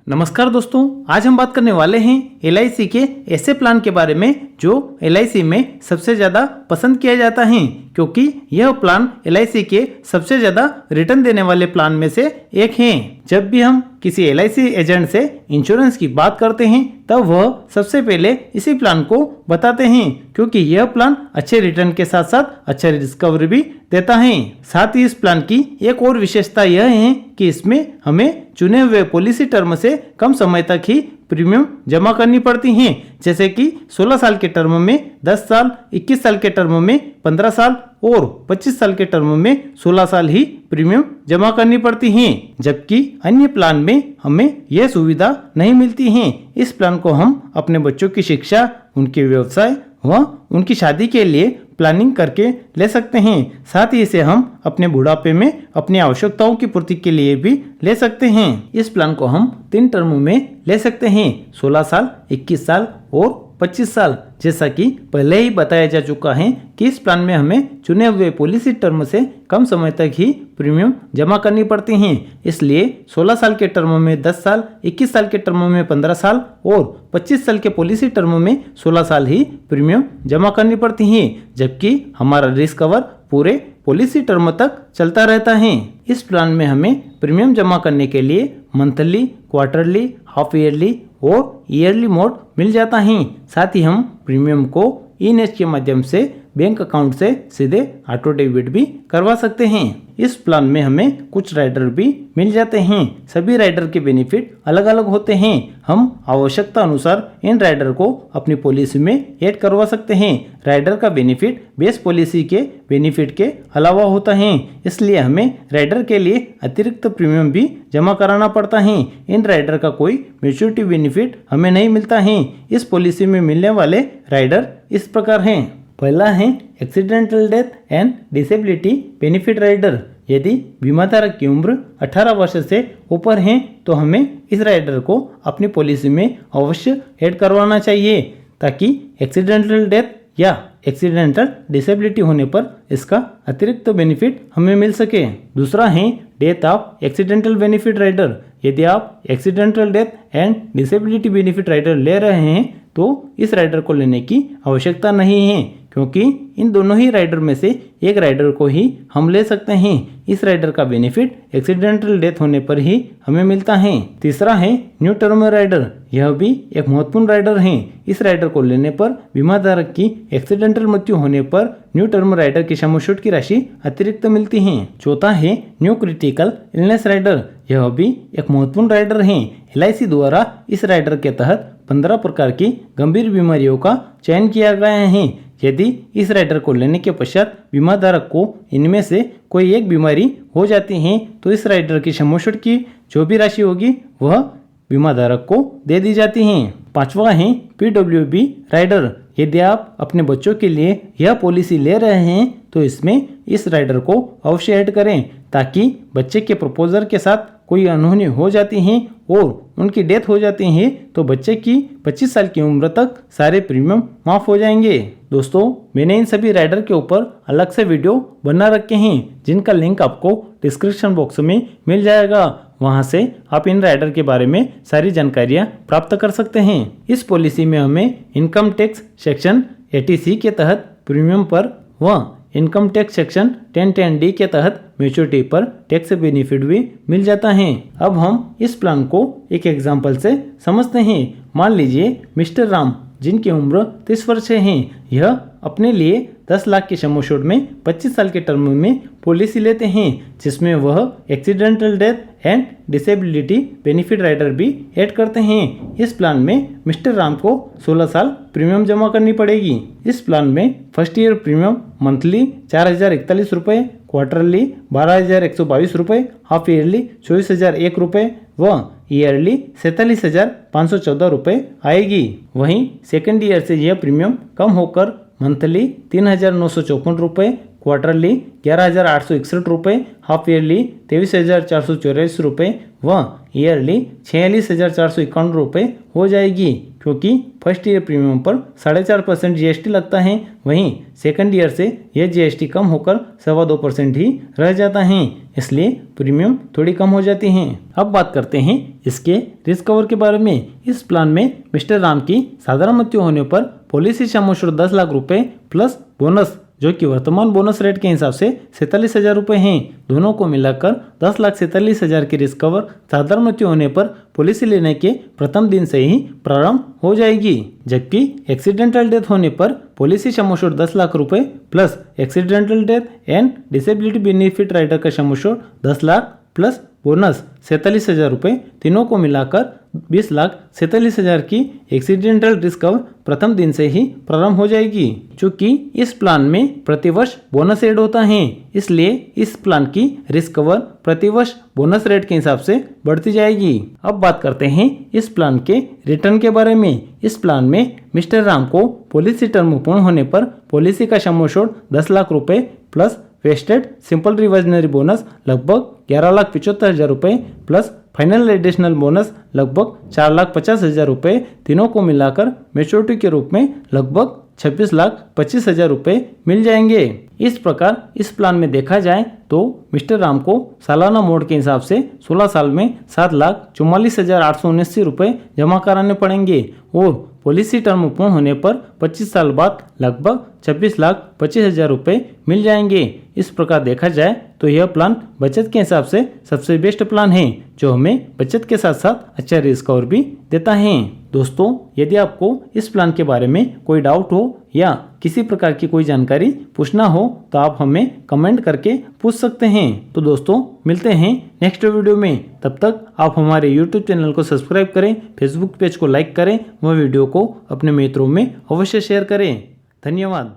नमस्कार दोस्तों, आज हम बात करने वाले हैं LIC के ऐसे प्लान के बारे में जो LIC में सबसे ज़्यादा पसंद किया जाता है, क्योंकि यह प्लान LIC के सबसे ज़्यादा रिटर्न देने वाले प्लान में से एक है। जब भी हम किसी LIC एजेंट से इंश्योरेंस की बात करते हैं तब वह सबसे पहले इसी प्लान को बताते हैं, क्योंकि यह प्लान अच्छे रिटर्न के साथ साथ अच्छा रिकवरी भी देता है। साथ ही इस प्लान की एक और विशेषता यह है कि इसमें हमें चुने हुए पॉलिसी टर्म से कम समय तक ही प्रीमियम जमा करनी पड़ती हैं, जैसे कि 16 साल के टर्म में 10 साल, 21 साल के टर्म में 15 साल और 25 साल के टर्म में 16 साल ही प्रीमियम जमा करनी पड़ती हैं। जबकि अन्य प्लान में हमें यह सुविधा नहीं मिलती है। इस प्लान को हम अपने बच्चों की शिक्षा, उनके व्यवसाय व उनकी शादी के लिए प्लानिंग करके ले सकते हैं। साथ ही इसे हम अपने बुढ़ापे में अपनी आवश्यकताओं की पूर्ति के लिए भी ले सकते हैं। इस प्लान को हम 3 टर्म में ले सकते हैं, 16 साल, 21 साल और 25 साल। जैसा कि पहले ही बताया जा चुका है कि इस प्लान में हमें चुने हुए पॉलिसी टर्म से कम समय तक ही प्रीमियम जमा करनी पड़ती हैं। इसलिए 16 साल के टर्म में 10 साल, 21 साल के टर्म में 15 साल और 25 साल के पॉलिसी टर्म में 16 साल ही प्रीमियम जमा करनी पड़ती हैं, जबकि हमारा रिस्क कवर पूरे पॉलिसी टर्म तक चलता रहता है। इस प्लान में हमें प्रीमियम जमा करने के लिए मंथली, क्वार्टरली, हाफ ईयरली और ईयरली मोड मिल जाता है। साथ ही हम प्रीमियम को ई-नेस्ट के माध्यम से बैंक अकाउंट से सीधे ऑटो डेबिट भी करवा सकते हैं। इस प्लान में हमें कुछ राइडर भी मिल जाते हैं। सभी राइडर के बेनिफिट अलग अलग होते हैं। हम आवश्यकता अनुसार इन राइडर को अपनी पॉलिसी में ऐड करवा सकते हैं। राइडर का बेनिफिट बेस पॉलिसी के बेनिफिट के अलावा होता है, इसलिए हमें राइडर के लिए अतिरिक्त प्रीमियम भी जमा कराना पड़ता है। इन राइडर का कोई मैच्योरिटी बेनिफिट हमें नहीं मिलता है। इस पॉलिसी में मिलने वाले राइडर इस प्रकार हैं। पहला है accidental death and disability benefit rider. यदि बीमाधारक की उम्र 18 वर्ष से ऊपर है तो हमें इस राइडर को अपनी पॉलिसी में अवश्य ऐड करवाना चाहिए, ताकि एक्सीडेंटल डेथ या एक्सीडेंटल डिसेबिलिटी होने पर इसका अतिरिक्त बेनिफिट हमें मिल सके। दूसरा है death of accidental benefit rider. यदि आप accidental death and disability benefit rider ले रहे हैं तो इस राइडर को लेने की आवश्यकता नहीं है, क्योंकि इन दोनों ही राइडर में से एक राइडर को ही हम ले सकते हैं। इस राइडर का बेनिफिट एक्सीडेंटल डेथ होने पर ही हमें मिलता है। तीसरा है न्यू टर्म राइडर। यह भी एक महत्वपूर्ण राइडर है। इस राइडर को लेने पर बीमाधारक की एक्सीडेंटल मृत्यु होने पर न्यू टर्म राइडर की सम एश्योर्ड की राशि अतिरिक्त मिलती है। चौथा है न्यू क्रिटिकल इलनेस राइडर। यह भी एक महत्वपूर्ण राइडर है। LIC द्वारा इस राइडर के तहत 15 प्रकार की गंभीर बीमारियों का चयन किया गया है। यदि इस राइडर को लेने के पश्चात बीमाधारक को इनमें से कोई एक बीमारी हो जाती है तो इस राइडर की सम एश्योर्ड की जो भी राशि होगी वह बीमाधारक को दे दी जाती है। पांचवा है PWB राइडर। यदि आप अपने बच्चों के लिए यह पॉलिसी ले रहे हैं तो इसमें इस राइडर को अवश्य ऐड करें, ताकि बच्चे के प्रपोजर के साथ कोई अनहोनी हो जाती है और उनकी डेथ हो जाती है तो बच्चे की 25 साल की उम्र तक सारे प्रीमियम माफ हो जाएंगे। दोस्तों, मैंने इन सभी राइडर के ऊपर अलग से वीडियो बना रखे हैं, जिनका लिंक आपको डिस्क्रिप्शन बॉक्स में मिल जाएगा। वहां से आप इन राइडर के बारे में सारी जानकारियां प्राप्त कर सकते हैं। इस पॉलिसी में हमें इनकम टैक्स सेक्शन 80C के तहत प्रीमियम पर व इनकम टैक्स सेक्शन 1010D के तहत मैच्योरिटी पर टैक्स बेनिफिट भी मिल जाता है। अब हम इस प्लान को एक एग्जांपल से समझते हैं। मान लीजिए मिस्टर राम, जिनकी उम्र 30 वर्ष है, यह अपने लिए 10 लाख की सम एश्योर्ड में 25 साल के टर्म में पॉलिसी लेते हैं, जिसमें वह accidental death and disability benefit rider भी ऐड करते हैं। इस प्लान में मिस्टर राम को 16 साल प्रीमियम जमा करनी पड़ेगी। इस प्लान में फर्स्ट ईयर प्रीमियम मंथली 4041 रुपये, क्वार्टरली 12122 रुपये, हाफ ईयरली 24001 रुपये व ईयरली 47,514 रुपये आएगी। वहीं सेकेंड ईयर से यह प्रीमियम कम होकर मंथली 3,954 रुपये, क्वार्टरली 11,861 रुपये, हाफ ईयरली 23,484 रुपये व ईयरली 46,451 रुपये हो जाएगी, क्योंकि फर्स्ट ईयर प्रीमियम पर 4.5% जीएसटी लगता है, वहीं सेकंड ईयर से यह जीएसटी कम होकर 2.25% ही रह जाता है, इसलिए प्रीमियम थोड़ी कम हो जाती है। अब बात करते हैं इसके रिस्क कवर के बारे में। इस प्लान में मिस्टर राम की साधारण मृत्यु होने पर पॉलिसी सम एश्योर्ड 10 लाख रुपए प्लस बोनस, जो कि वर्तमान बोनस रेट के हिसाब से 47,000 रुपये हैं, दोनों को मिलाकर 10,47,000 की रिस्क कवर साधारण मृत्यु होने पर पॉलिसी लेने के प्रथम दिन से ही प्रारंभ हो जाएगी। जबकि एक्सीडेंटल डेथ होने पर पॉलिसी सम एश्योर्ड 10 लाख रुपए plus accidental death and disability benefit rider का sum assured 10 lakh plus bonus 47,000 रुपये, तीनों को मिलाकर 20,47,000 की एक्सीडेंटल रिस्क कवर प्रथम दिन से ही प्रारंभ हो जाएगी। चूंकि इस प्लान में प्रतिवर्ष बोनस ऐड होता है, इसलिए इस प्लान की रिस्क कवर प्रतिवर्ष बोनस रेट के हिसाब से बढ़ती जाएगी। अब बात करते हैं इस प्लान के रिटर्न के बारे में। इस प्लान में मिस्टर राम को पॉलिसी टर्म पूर्ण होने पर पॉलिसी का सम एश्योर्ड 10 लाख रुपए plus wasted simple reversionary bonus लगभग 11,75,000 रुपये प्लस फाइनल एडिशनल बोनस लगभग 4,50,000 रुपये, तीनों को मिलाकर मैच्योरिटी के रूप में लगभग 26,25,000 रुपये मिल जाएंगे। इस प्रकार इस प्लान में देखा जाए तो मिस्टर राम को सालाना मोड के हिसाब से 16 साल में 7,44,879 रुपये जमा कराने पड़ेंगे और पॉलिसी टर्म पूर्ण होने पर 25 साल बाद लगभग 26,25,000 रुपये मिल जाएंगे। इस प्रकार देखा जाए तो यह प्लान बचत के हिसाब से सबसे बेस्ट प्लान है, जो हमें बचत के साथ साथ अच्छा रिस्क कवर भी देता है। दोस्तों, यदि आपको इस प्लान के बारे में कोई डाउट हो या किसी प्रकार की कोई जानकारी पूछना हो तो आप हमें कमेंट करके पूछ सकते हैं। तो दोस्तों, मिलते हैं नेक्स्ट वीडियो में। तब तक आप हमारे यूट्यूब चैनल को सब्सक्राइब करें, फेसबुक पेज को लाइक करें व वीडियो को अपने मित्रों में अवश्य शेयर करें। धन्यवाद।